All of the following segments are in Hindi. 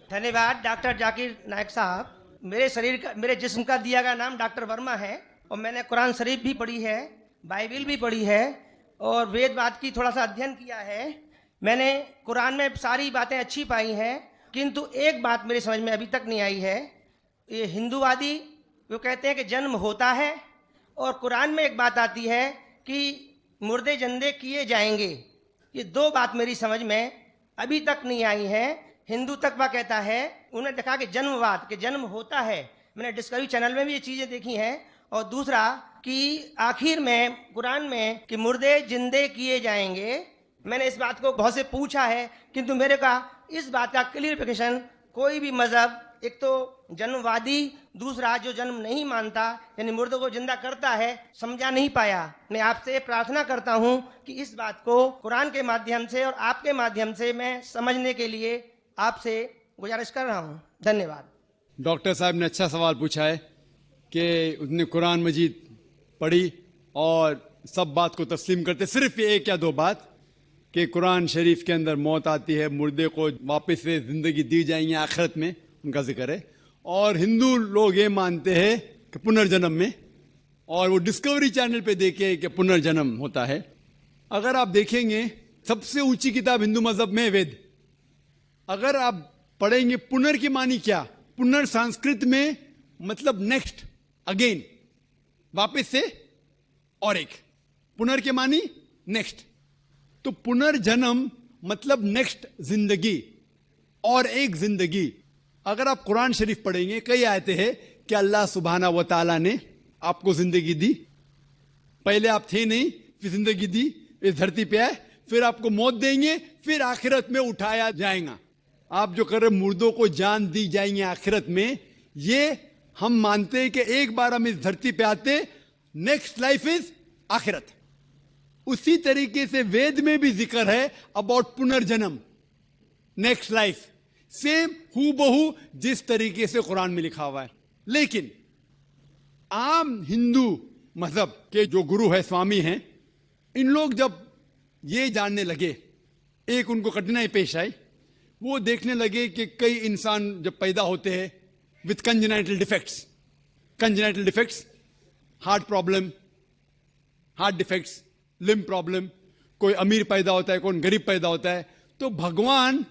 धन्यवाद डॉक्टर जाकिर नायक साहब। मेरे जिस्म का दिया गया नाम डॉक्टर वर्मा है और मैंने कुरान शरीफ भी पढ़ी है, बाइबिल भी पढ़ी है और वेदवाद की थोड़ा सा अध्ययन किया है। मैंने कुरान में सारी बातें अच्छी पाई हैं, किंतु एक बात मेरी समझ में अभी तक नहीं आई है। ये हिंदूवादी वो कहते हैं कि जन्म होता है और कुरान में एक बात आती है कि मुर्दे जिंदे किए जाएंगे। ये दो बात मेरी समझ में अभी तक नहीं आई है। हिंदू तकवा कहता है, उन्हें देखा कि जन्मवाद के जन्म होता है, मैंने डिस्कवरी चैनल में भी ये चीज़ें देखी हैं। और दूसरा कि आखिर में कुरान में कि मुर्दे जिंदे किए जाएंगे, मैंने इस बात को बहुत से पूछा है, किंतु मेरे का इस बात का क्लियरिफिकेशन कोई भी मजहब, एक तो जन्मवादी, दूसरा जो जन्म नहीं मानता यानी मुर्दों को जिंदा करता है, समझा नहीं पाया। मैं आपसे प्रार्थना करता हूं कि इस बात को कुरान के माध्यम से और आपके माध्यम से मैं समझने के लिए आपसे गुजारिश कर रहा हूं। धन्यवाद। डॉक्टर साहब ने अच्छा सवाल पूछा है कि उसने कुरान मजीद पढ़ी और सब बात को तस्लीम करते, सिर्फ ये एक या दो बात कि कुरान शरीफ के अंदर मौत आती है, मुर्दे को वापस से जिंदगी दी जाएंगी आखिरत में, उनका जिक्र है। और हिंदू लोग ये मानते हैं कि पुनर्जन्म में, और वो डिस्कवरी चैनल पे देखे कि पुनर्जन्म होता है। अगर आप देखेंगे सबसे ऊंची किताब हिंदू मजहब में वेद, अगर आप पढ़ेंगे पुनर की मानी क्या, पुनर संस्कृत में मतलब नेक्स्ट, अगेन, वापस से, और एक पुनर के मानी नेक्स्ट। तो पुनर्जन्म मतलब नेक्स्ट जिंदगी और एक जिंदगी। अगर आप कुरान शरीफ पढ़ेंगे, कई आयतें हैं कि अल्लाह सुब्हाना व तआला ने आपको जिंदगी दी, पहले आप थे नहीं, फिर जिंदगी दी, इस धरती पे आए, फिर आपको मौत देंगे, फिर आखिरत में उठाया जाएगा। आप जो कर रहे मुर्दों को जान दी जाएंगे आखिरत में, ये हम मानते हैं कि एक बार हम इस धरती पे आते, नेक्स्ट लाइफ इज आखिरत। उसी तरीके से वेद में भी जिक्र है अबाउट पुनर्जन्म, नेक्स्ट लाइफ, सेम हूबहू जिस तरीके से कुरान में लिखा हुआ है। लेकिन आम हिंदू मजहब के जो गुरु है, स्वामी हैं, इन लोग जब ये जानने लगे, एक उनको कठिनाई पेश आई, वो देखने लगे कि कई इंसान जब पैदा होते हैं with congenital defects, heart problem, heart defects, limb problem, कोई अमीर पैदा होता है, कोई गरीब पैदा होता है, तो भगवान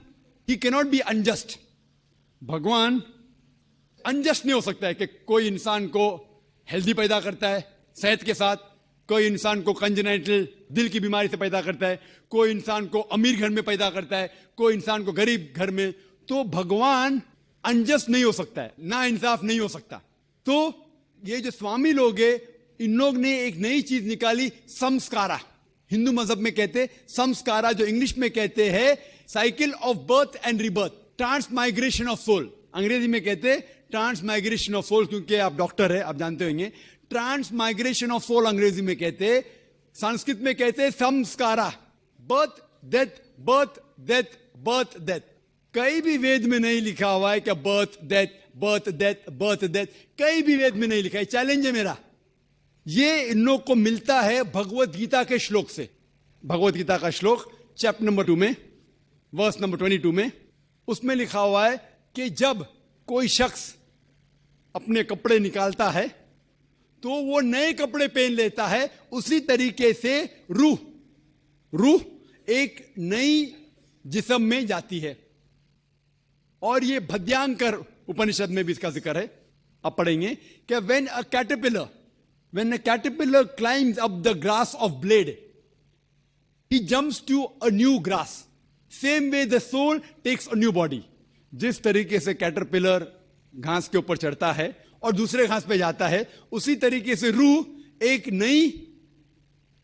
ही कैनॉट बी अनजस्ट। भगवान अनजस्ट नहीं हो सकता है कि कोई इंसान को हेल्दी पैदा करता है सेहत के साथ, कोई इंसान को कंजेनाइटल दिल की बीमारी से पैदा करता है, कोई इंसान को अमीर घर में पैदा करता है, कोई इंसान को गरीब घर में। तो भगवान अनजस्ट नहीं हो सकता है, ना इंसाफ नहीं हो सकता। तो ये जो स्वामी लोग हैं, इन लोग ने एक नई चीज निकाली, संस्कारा। हिंदू मजहब में कहते संस्कारा, जो इंग्लिश में कहते हैं cycle of birth and rebirth, transmigration of soul. अंग्रेजी में कहते ट्रांसमाइग्रेशन ऑफ सोल, क्योंकि आप डॉक्टर है, आप जानते होंगे। ट्रांसमाइग्रेशन ऑफ सोल अंग्रेजी में कहते, संस्कृत में कहते संस्कारा, birth death, birth death, birth death. कहीं भी वेद में नहीं लिखा हुआ है कि birth death, birth death, birth death, कहीं भी वेद में नहीं लिखा है। चैलेंज है मेरा, ये इन लोग को मिलता है भगवत गीता के श्लोक से। भगवत गीता का श्लोक चैप्टर नंबर 2 में, वर्स नंबर 22 में, उसमें लिखा हुआ है कि जब कोई शख्स अपने कपड़े निकालता है तो वो नए कपड़े पहन लेता है, उसी तरीके से रूह एक नई जिस्म में जाती है। और ये भद्यांकर उपनिषद में भी इसका जिक्र है, आप पढ़ेंगे कि when a caterpillar climbs up the grass of blade, he jumps to a new grass. Same way the soul takes a new body. जिस तरीके से कैटरपिलर घास के ऊपर चढ़ता है और दूसरे घास पे जाता है, उसी तरीके से रूह एक नई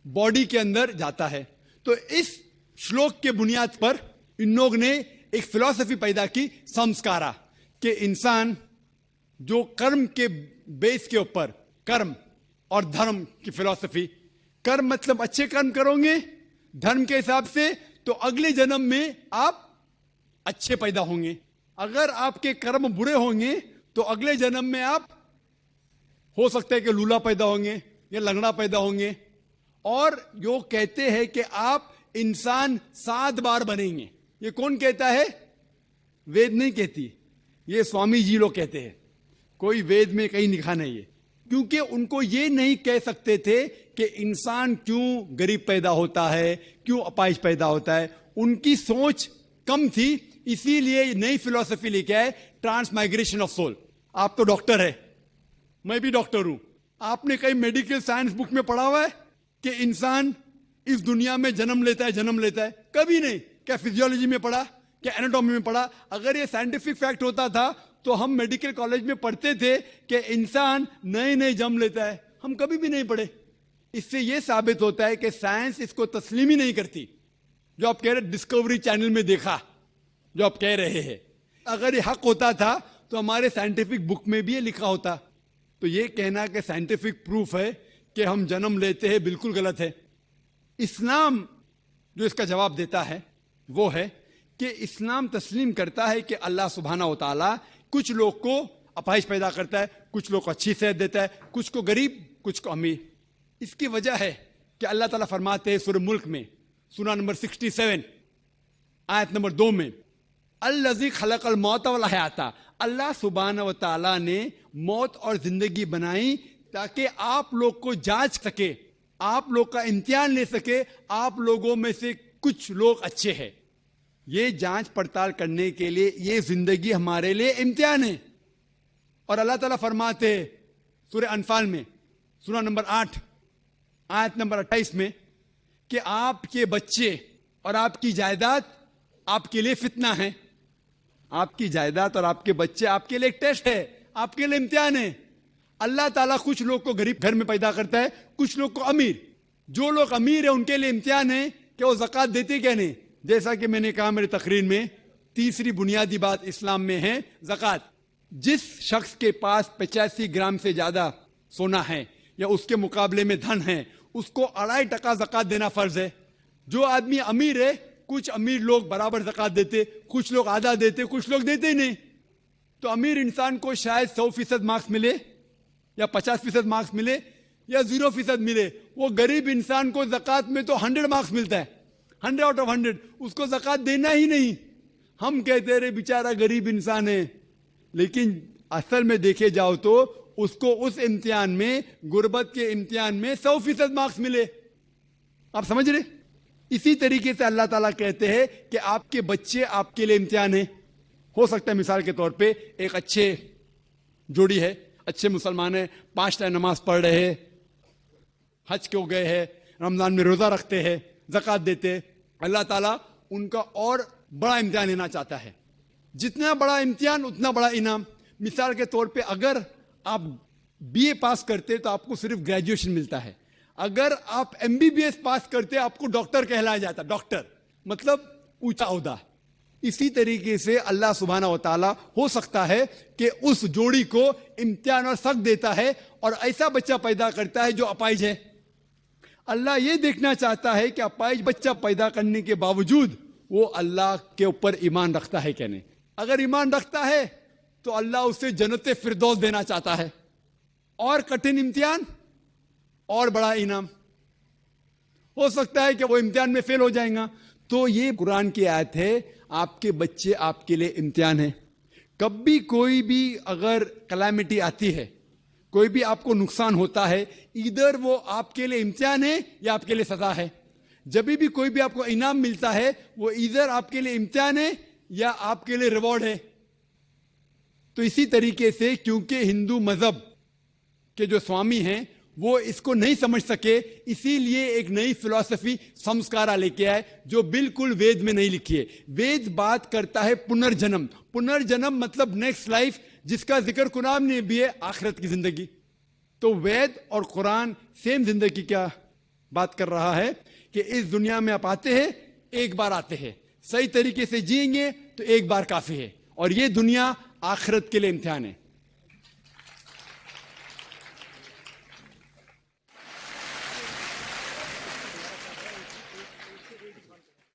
बॉडी के अंदर जाता है। तो इस श्लोक के बुनियाद पर इन लोग ने एक फिलॉसफी पैदा की, संस्कारा, कि इंसान जो कर्म के बेस के ऊपर, कर्म और धर्म की फिलॉसफी, कर्म मतलब अच्छे कर्म करोगे धर्म के हिसाब से, तो अगले जन्म में आप अच्छे पैदा होंगे। अगर आपके कर्म बुरे होंगे तो अगले जन्म में आप हो सकता है कि लूला पैदा होंगे या लंगड़ा पैदा होंगे। और जो कहते हैं कि आप इंसान 7 बार बनेंगे, ये कौन कहता है? वेद नहीं कहती, ये स्वामी जी लोग कहते हैं, कोई वेद में कहीं लिखा नहीं है। क्योंकि उनको ये नहीं कह सकते थे कि इंसान क्यों गरीब पैदा होता है, क्यों अपाहिज पैदा होता है। उनकी सोच कम थी, इसीलिए नई फिलॉसफी लेके आए, ट्रांसमाइग्रेशन ऑफ सोल। आप तो डॉक्टर है, मैं भी डॉक्टर हूं। आपने कहीं मेडिकल साइंस बुक में पढ़ा हुआ है कि इंसान इस दुनिया में जन्म लेता है? कभी नहीं। क्या फिजियोलॉजी में पढ़ा, क्या एनाटॉमी में पढ़ा? अगर ये साइंटिफिक फैक्ट होता था तो हम मेडिकल कॉलेज में पढ़ते थे कि इंसान नए जन्म लेता है। हम कभी भी नहीं पढ़े। इससे यह साबित होता है कि साइंस इसको तस्लीम ही नहीं करती। जो आप कह रहे डिस्कवरी चैनल में देखा, जो आप कह रहे हैं, अगर ये हक होता था तो हमारे साइंटिफिक बुक में भी ये लिखा होता। तो ये कहना कि साइंटिफिक प्रूफ है कि हम जन्म लेते हैं, बिल्कुल गलत है। इस्लाम जो इसका जवाब देता है वो है कि इस्लाम तस्लीम करता है कि अल्लाह सुब्हाना व तआला कुछ लोग को अपाहिज पैदा करता है, कुछ लोग को अच्छी सेहत देता है, कुछ को गरीब, कुछ को अमीर। इसकी वजह है कि अल्लाह ताला फरमाते हैं सूरह मुल्क में, सूरा नंबर 67 आयत नंबर 2 में, अल्लज़ी खलक़ल मौत वल हयाता, अल्लाह सुब्हाना व तआला ने मौत और जिंदगी बनाई ताकि आप लोग को जांच सके, आप लोग का इम्तिहान ले सके, आप लोगों में से कुछ लोग अच्छे हैं। ये जांच पड़ताल करने के लिए ये जिंदगी हमारे लिए इम्तिहान है। और अल्लाह ताला फरमाते सूरह अनफाल में सूरा नंबर 8 आयत नंबर 28 में कि आपके बच्चे और आपकी जायदाद आपके लिए फितना है। आपकी जायदाद और आपके बच्चे आपके लिए एक टेस्ट है, आपके लिए इम्तिहान है। अल्लाह ताला कुछ लोग को गरीब घर में पैदा करता है, कुछ लोग को अमीर। जो लोग अमीर है उनके लिए इम्तिहान है कि वो ज़कात देते क्या नहीं। जैसा कि मैंने कहा मेरी तकरीर में, तीसरी बुनियादी बात इस्लाम में है ज़कात। जिस शख्स के पास 85 ग्राम से ज्यादा सोना है या उसके मुकाबले में धन है, उसको 2.5% ज़कात देना फर्ज है। जो आदमी अमीर है, कुछ अमीर लोग बराबर ज़कात देते, कुछ लोग आधा देते, कुछ लोग देते ही नहीं। तो अमीर इंसान को शायद 100% मार्क्स मिले या 50% मार्क्स मिले या 0% मिले। वो गरीब इंसान को ज़कात में तो 100 मार्क्स मिलता है, 100 आउट ऑफ 100। उसको ज़कात देना ही नहीं। हम कहते रहे बेचारा गरीब इंसान है, लेकिन असल में देखे जाओ तो उसको उस इम्तिहान में, गुर्बत के इम्तिहान में 100% मार्क्स मिले। आप समझ रहे? इसी तरीके से अल्लाह ताला कहते हैं कि आपके बच्चे आपके लिए इम्तिहान है। हो सकता है मिसाल के तौर पे एक अच्छे जोड़ी है, अच्छे मुसलमान है, 5 टाइम नमाज पढ़ रहे हैं, हज को गए हैं, रमजान में रोजा रखते हैं, ज़कात देते हैं। अल्लाह ताला उनका और बड़ा इम्तिहान लेना चाहता है। जितना बड़ा इम्तिहान उतना बड़ा इनाम। मिसाल के तौर पे अगर आप बीए पास करते तो आपको सिर्फ ग्रेजुएशन मिलता है। अगर आप एमबीबीएस पास करते आपको डॉक्टर कहलाया जाता। डॉक्टर मतलब ऊंचा ओहदा। इसी तरीके से अल्लाह सुब्हाना व तआला हो सकता है कि उस जोड़ी को इम्तिहान और सख्त देता है और ऐसा बच्चा पैदा करता है जो अपाहिज है। अल्लाह ये देखना चाहता है कि अपाहिज बच्चा पैदा करने के बावजूद वो अल्लाह के ऊपर ईमान रखता है क्या नहीं। अगर ईमान रखता है तो अल्लाह उसे जन्नत फिरदौस देना चाहता है। और कठिन इम्तिहान और बड़ा इनाम। हो सकता है कि वो इम्तिहान में फेल हो जाएगा। तो ये कुरान की आयत है, आपके बच्चे आपके लिए इम्तिहान है। कभी कोई भी अगर कलामिटी आती है, कोई भी आपको नुकसान होता है, इधर वो आपके लिए इम्तिहान है या आपके लिए सजा है। जब भी कोई भी आपको इनाम मिलता है, वो इधर आपके लिए इम्तिहान है या आपके लिए रिवॉर्ड है। तो इसी तरीके से क्योंकि हिंदू मजहब के जो स्वामी हैं वो इसको नहीं समझ सके, इसीलिए एक नई फिलॉसफी संस्कारा लेके आए जो बिल्कुल वेद में नहीं लिखी है। वेद बात करता है पुनर्जन्म। पुनर्जन्म मतलब नेक्स्ट लाइफ, जिसका जिक्र कुरान में भी है, आखिरत की जिंदगी। तो वेद और कुरान सेम जिंदगी क्या बात कर रहा है कि इस दुनिया में आप आते हैं, एक बार आते हैं, सही तरीके से जिएंगे तो एक बार काफी है। और ये दुनिया आखिरत के लिए इम्तिहान है।